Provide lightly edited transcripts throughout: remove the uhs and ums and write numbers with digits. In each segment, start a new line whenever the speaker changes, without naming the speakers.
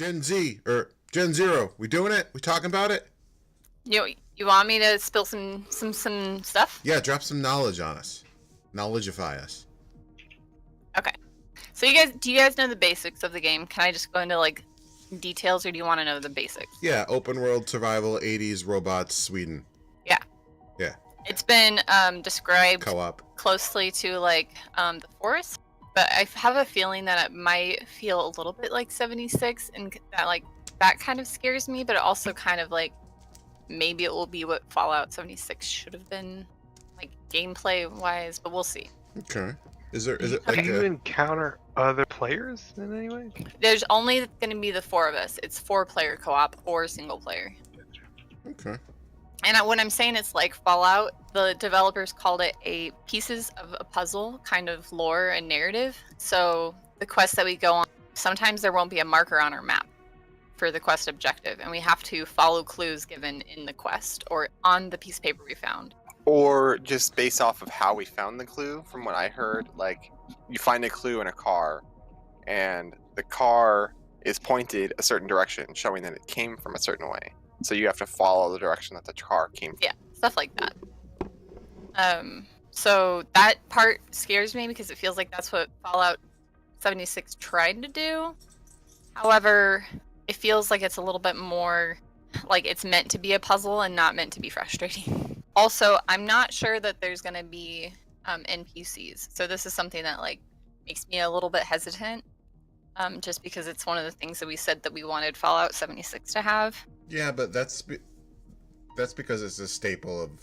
Gen Z or Gen Zero. We doing it? We talking about it?
You want me to spill some stuff?
Yeah, drop some knowledge on us. Knowledgeify us.
Okay. So do you guys know the basics of the game? Can I just go into like details, or do you want to know the basics?
Yeah, open world survival, 80s robots, Sweden.
Yeah.
Yeah.
It's been described
Co-op.
closely to like the forest, but I have a feeling that it might feel a little bit like 76, and that kind of scares me. But it also kind of like maybe it will be what Fallout 76 should have been, like gameplay wise. But we'll see.
Okay. Is it
Do
like
you encounter other players in any way?
There's only going to be the 4 of us. It's 4-player co-op or single player.
Okay.
And when I'm saying it's like Fallout, the developers called it a pieces of a puzzle kind of lore and narrative. So the quests that we go on, sometimes there won't be a marker on our map for the quest objective, and we have to follow clues given in the quest or on the piece of paper we found.
Or just based off of how we found the clue, from what I heard, like you find a clue in a car and the car is pointed a certain direction, showing that it came from a certain way. So you have to follow the direction that the car came from.
Yeah, stuff like that. So that part scares me because it feels like that's what Fallout 76 tried to do. However, it feels like it's a little bit more like it's meant to be a puzzle and not meant to be frustrating. Also, I'm not sure that there's going to be NPCs. So this is something that like makes me a little bit hesitant, just because it's one of the things that we said that we wanted Fallout 76 to have.
Yeah, but that's because it's a staple of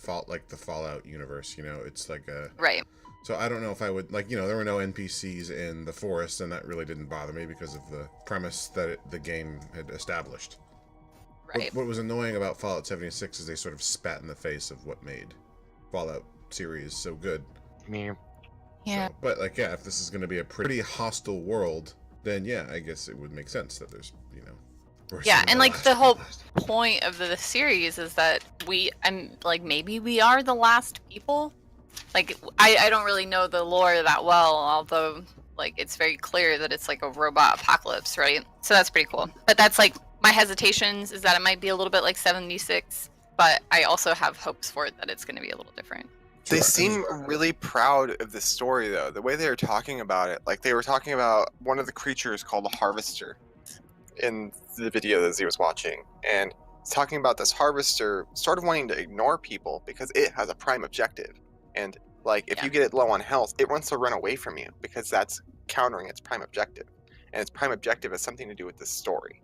the Fallout universe. You know, it's like a
Right.
So I don't know if I would there were no NPCs in the forest, and that really didn't bother me because of the premise that the game had established.
Right.
What was annoying about Fallout 76 is they sort of spat in the face of what made Fallout series so good.
Yeah.
Yeah.
So, but if this is going to be a pretty hostile world, then yeah, I guess it would make sense that there's
Yeah, and like the whole point of the series is that maybe we are the last people. Like I don't really know the lore that well, although like it's very clear that it's like a robot apocalypse, right? So that's pretty cool. But that's like my hesitations is that it might be a little bit like 76, but I also have hopes for it that it's going to be a little different.
They seem really proud of the story, though. The way they were talking about it, like they were talking about one of the creatures called a harvester in the video that Z was watching, and it's talking about this harvester sort of wanting to ignore people because it has a prime objective, and like if you get it low on health, it wants to run away from you because that's countering its prime objective, and its prime objective has something to do with the story.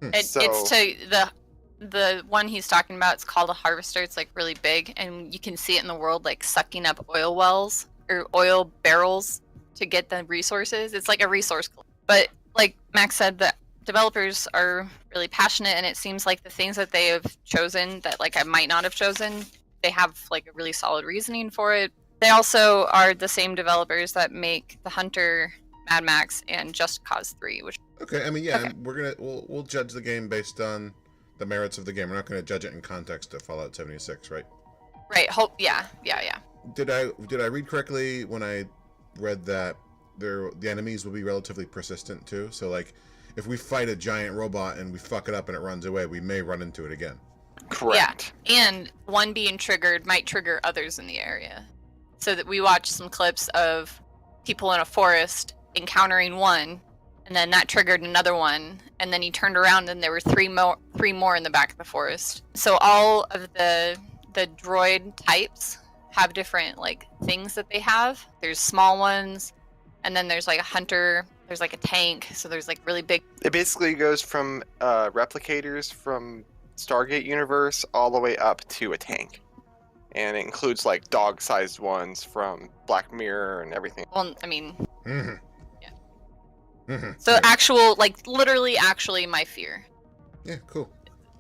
It's to the one he's talking about. It's called a harvester. It's like really big, and you can see it in the world like sucking up oil wells or oil barrels to get the resources. It's like a resource. But like Max said, the developers are really passionate, and it seems like the things that they have chosen that like I might not have chosen, they have like a really solid reasoning for it. They also are the same developers that make The Hunter, Mad Max, and Just Cause 3, which
Okay, I mean, yeah, okay. We'll judge the game based on the merits of the game. We're not going to judge it in context of Fallout 76, right?
Right. Yeah.
Did I read correctly when I read that the enemies will be relatively persistent too? So like, if we fight a giant robot and we fuck it up and it runs away, we may run into it again.
Correct.
Yeah, and one being triggered might trigger others in the area. So that we watched some clips of people in a forest encountering one, and then that triggered another one, and then he turned around and there were three more in the back of the forest. So all of the droid types have different like things that they have. There's small ones, and then there's like a hunter, there's like a tank, so there's like really big.
It basically goes from replicators from Stargate universe all the way up to a tank. And it includes like dog-sized ones from Black Mirror and everything.
Well, I mean,
Mm-hmm.
Yeah.
Mm-hmm.
So
yeah.
Literally my fear.
Yeah, cool.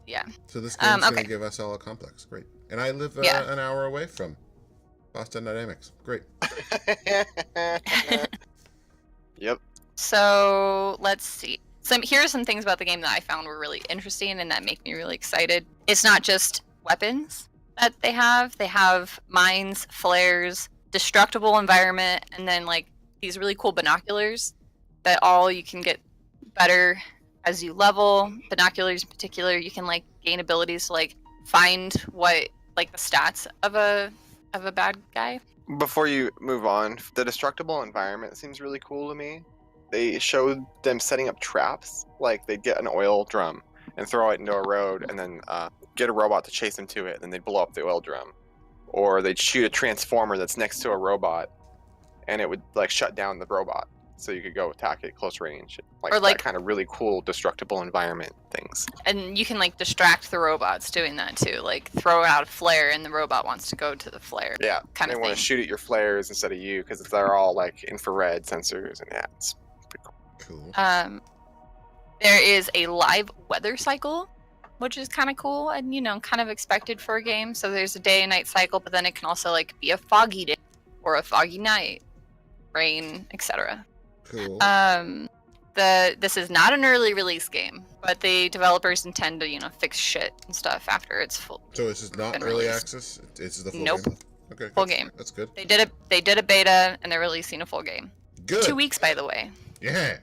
Yeah.
So this game's going
okay.
to give us all a complex. Great. And I live an hour away from Boston Dynamics. Great.
Yep.
So let's see. Here are some things about the game that I found were really interesting and that make me really excited. It's not just weapons that they have. They have mines, flares, destructible environment, and then like these really cool binoculars that all you can get better as you level, binoculars in particular, you can like gain abilities to like find what like the stats of a bad guy.
Before you move on, the destructible environment seems really cool to me. They showed them setting up traps, like they'd get an oil drum and throw it into a road, and then get a robot to chase them to it, and then they'd blow up the oil drum. Or they'd shoot a transformer that's next to a robot, and it would like shut down the robot, so you could go attack it at close range.
Or, like,
that kind of really cool destructible environment things.
And you can like distract the robots doing that too, like throw out a flare and the robot wants to go to the flare.
Yeah,
kind
they
of
want
thing.
to shoot at your flares instead of you because they're all like infrared sensors, and yeah, it's pretty cool.
Cool.
There is a live weather cycle, which is kind of cool and, you know, kind of expected for a game. So there's a day and night cycle, but then it can also like be a foggy day or a foggy night, rain, etc.
Cool.
This is not an early release game, but the developers intend to, you know, fix shit and stuff after it's full.
So this is not
been
early
released.
access? It's the full
Nope.
game? Okay.
Full
that's-
game.
That's good.
They did a beta and they're releasing a full game.
Good.
2 weeks, by the way.
Yeah.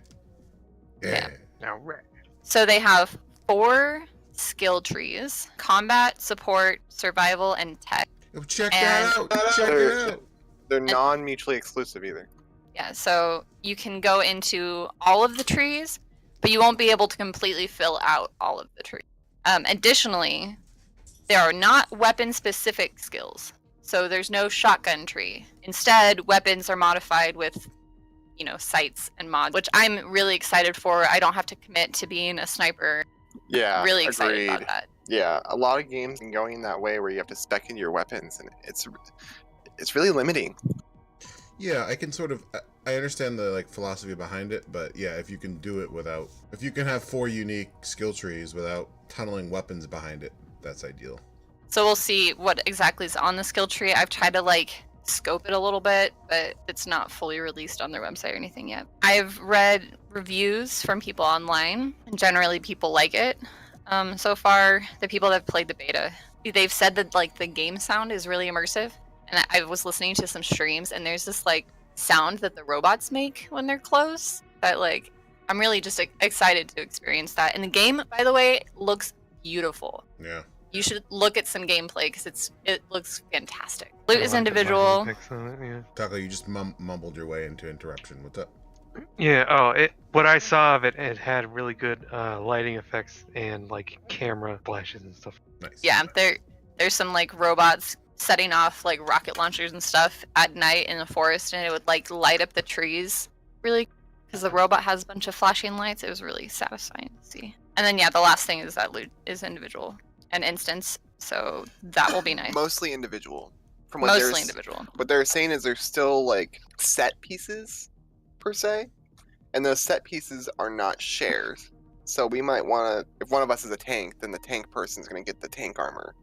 Yeah.
All right.
So they have 4 skill trees: combat, support, survival, and tech.
Oh, check that out. Check it out.
They're non-mutually exclusive either.
Yeah, so you can go into all of the trees, but you won't be able to completely fill out all of the trees. Additionally, there are not weapon-specific skills. So there's no shotgun tree. Instead, weapons are modified with, you know, sights and mods, which I'm really excited for. I don't have to commit to being a sniper.
Yeah,
Really excited
agreed.
about that.
Yeah, a lot of games are going that way where you have to spec in your weapons, and it's really limiting.
Yeah, I can sort of I understand the like philosophy behind it, but yeah, if you can do it without if you can have 4 unique skill trees without tunneling weapons behind it, that's ideal.
So we'll see what exactly is on the skill tree. I've tried to like scope it a little bit, but it's not fully released on their website or anything yet. I've read reviews from people online, and generally people like it. So far, the people that have played the beta, they've said that like the game sound is really immersive. And I was listening to some streams, and there's this like sound that the robots make when they're close. That like I'm really just excited to experience that. And the game, by the way, looks beautiful.
Yeah.
You should look at some gameplay because it looks fantastic. Loot
I
is
like the
individual.
lighting effects on it, yeah.
Taco, you just mumbled your way into interruption. What's up?
Yeah. Oh, what I saw of it, it had really good lighting effects and like camera flashes and stuff.
Nice.
Yeah, there's some like robots setting off like rocket launchers and stuff at night in the forest, and it would like light up the trees really because the robot has a bunch of flashing lights. It was really satisfying to see. And then yeah, the last thing is that loot is individual and instance, so that will be nice.
Mostly individual. From
Mostly individual.
What they're saying is there's still like set pieces per se, and those set pieces are not shares. So we might want to, if one of us is a tank, then the tank person's going to get the tank armor.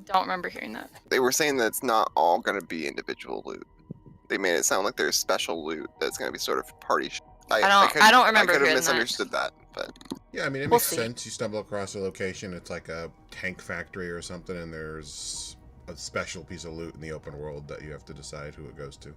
Don't remember hearing that.
They were saying that it's not all going to be individual loot. They made it sound like there's special loot that's going to be sort of party.
I don't remember
I could have
hearing that.
misunderstood that, but
Yeah, I mean, it
We'll
makes
see.
sense. You stumble across a location, it's like a tank factory or something, and there's a special piece of loot in the open world that you have to decide who it goes to.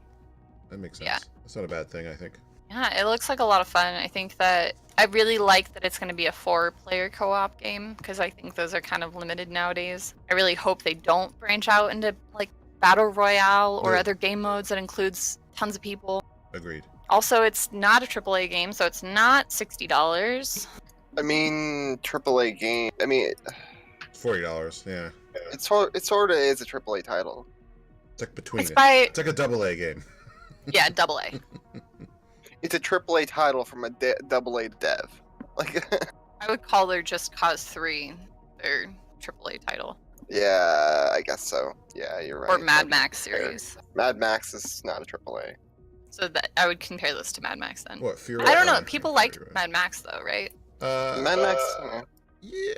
That makes sense.
Yeah.
That's not a bad thing, I think.
Yeah, it looks like a lot of fun. I think that I really like that it's going to be a 4-player co-op game because I think those are kind of limited nowadays. I really hope they don't branch out into like battle royale or
Yeah.
other game modes that includes tons of people.
Agreed.
Also, it's not a AAA game, so it's not $60.
I mean, AAA game. I mean,
$40, yeah.
it sort of is a AAA title.
It's like between
It's
it.
by
It's like a AA game.
yeah, AA.
It's a AAA title from a AA dev. Like,
I would call their Just Cause 3 their AAA title,
yeah, I guess so. Yeah, you're right.
or Mad Max
fair.
series.
Mad Max is not a AAA.
So that I would compare this to Mad Max then.
What, Fear
I don't know.
Rock?
People
Fear
liked
Rock.
Mad Max though, right?
Mad Max,
Yeah.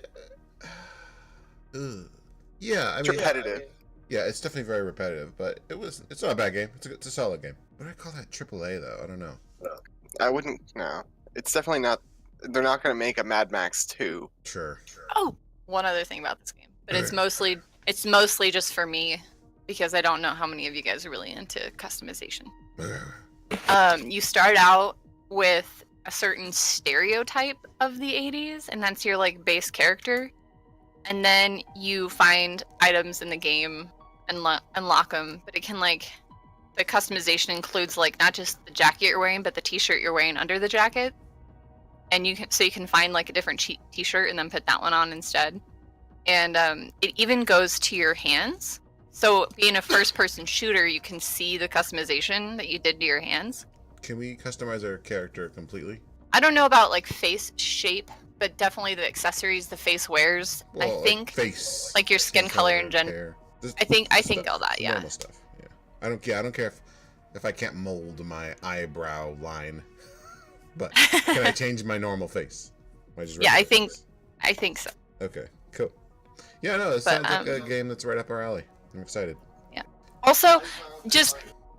Ugh. Yeah, I
it's
mean,
repetitive.
yeah, it's definitely very repetitive, but it's not a bad game. It's a solid game. What do I call that AAA though? I don't know.
I wouldn't. No, it's definitely not. They're not going to make a Mad Max 2.
Sure.
Oh, one other thing about this game, but it's
Okay.
mostly just for me because I don't know how many of you guys are really into customization. You start out with a certain stereotype of the 80s, and that's your like base character. And then you find items in the game and unlock them, but it can like the customization includes like not just the jacket you're wearing, but the t-shirt you're wearing under the jacket. And you can find like a different t-shirt and then put that one on instead. And it even goes to your hands. So being a first-person shooter, you can see the customization that you did to your hands.
Can we customize our character completely?
I don't know about like face shape, but definitely the accessories the face wears.
Well,
I think
like face,
like your skin color and
hair.
I think all that, yeah.
Normal stuff. Yeah. I don't care if I can't mold my eyebrow line, but can I change my normal face?
Yeah, I think so.
Okay, cool. Yeah, no, it sounds like a game that's right up our alley. I'm excited.
Yeah. Also, just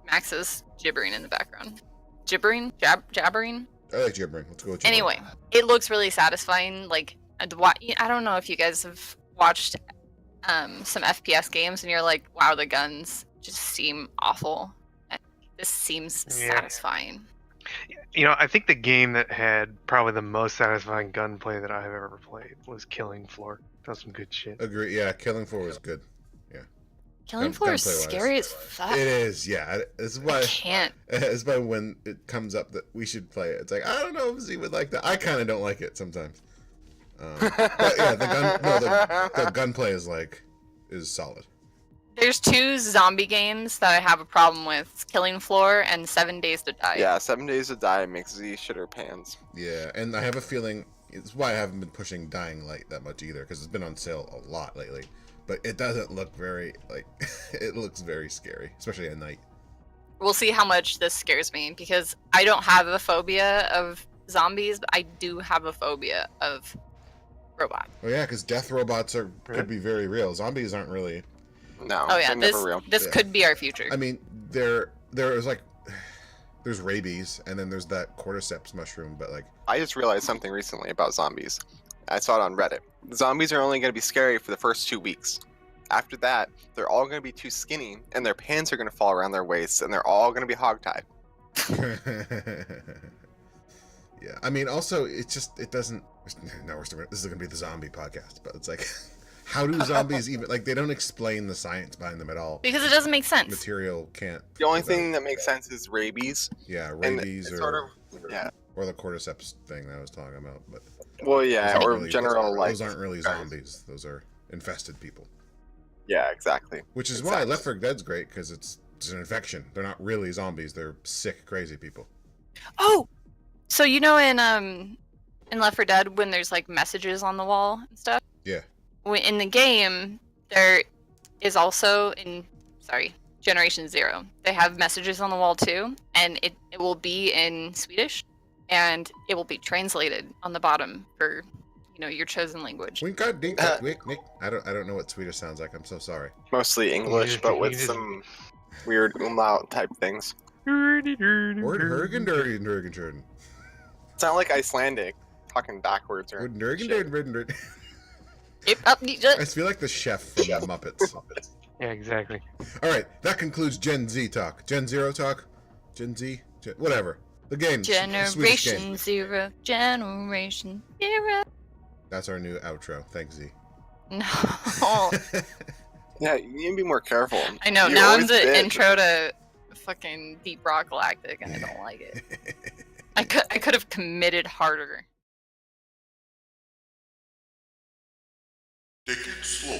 Max's gibbering in the background. Jabbering?
I like gibbering. Let's go with gibbering.
Anyway, it looks really satisfying. Like, I don't know if you guys have watched some FPS games and you're like, wow, the guns just seem awful. This seems satisfying.
You know, I think the game that had probably the most satisfying gunplay that I've ever played was Killing Floor. That was some good shit.
Agree. Yeah, Killing Floor was good. Yeah.
Killing Floor is scary as fuck.
It is. Yeah. This is why.
I can't.
It's why when it comes up that we should play it, it's like I don't know if Z would like that. I kind of don't like it sometimes. But yeah, the gunplay is solid.
There's 2 zombie games that I have a problem with: it's Killing Floor and 7 Days to Die.
Yeah, 7 Days to Die makes Z shit her pants.
Yeah, and I have a feeling it's why I haven't been pushing Dying Light that much either, because it's been on sale a lot lately. But it doesn't look very it looks very scary, especially at night.
We'll see how much this scares me, because I don't have a phobia of zombies, but I do have a phobia of robots.
Oh yeah, because death robots could be very real. Zombies aren't really.
No.
Oh yeah,
never real.
This could be our future.
I mean, there's rabies, and then there's that cordyceps mushroom, but like.
I just realized something recently about zombies. I saw it on Reddit. Zombies are only going to be scary for the first 2 weeks. After that, they're all going to be too skinny, and their pants are going to fall around their waists, and they're all going to be hogtied.
Yeah, I mean, also, it doesn't. No, this is going to be the zombie podcast, but it's like, how do zombies even they don't explain the science behind them at all?
Because it doesn't make sense.
Material can't.
The only thing that makes sense is rabies.
Yeah, rabies or the cordyceps thing that I was talking about, but.
Well, yeah, or
really,
general
those aren't really zombies. Those are infested people.
Yeah, exactly.
Which is why Left 4 Dead's great, because it's an infection. They're not really zombies. They're sick, crazy people.
Oh, so in Left 4 Dead when there's like messages on the wall and stuff.
Yeah.
In the game, there is also Generation Zero. They have messages on the wall too, and it will be in Swedish, and it will be translated on the bottom for your chosen language.
I don't know what Swedish sounds like. I'm so sorry.
Mostly English, but with some weird umlaut type things. Sound like Icelandic, talking backwards.
I feel like the chef from the Muppets.
Yeah, exactly.
All right, that concludes Gen Z talk. Gen Zero talk. Gen Z. Whatever. The game.
Generation Zero. Generation Zero.
That's our new outro. Thanks, Z.
No.
Yeah, you need to be more careful.
I know. Now I'm the intro to fucking Deep Rock Galactic, and I don't like it. I could have committed harder.
Take it slow.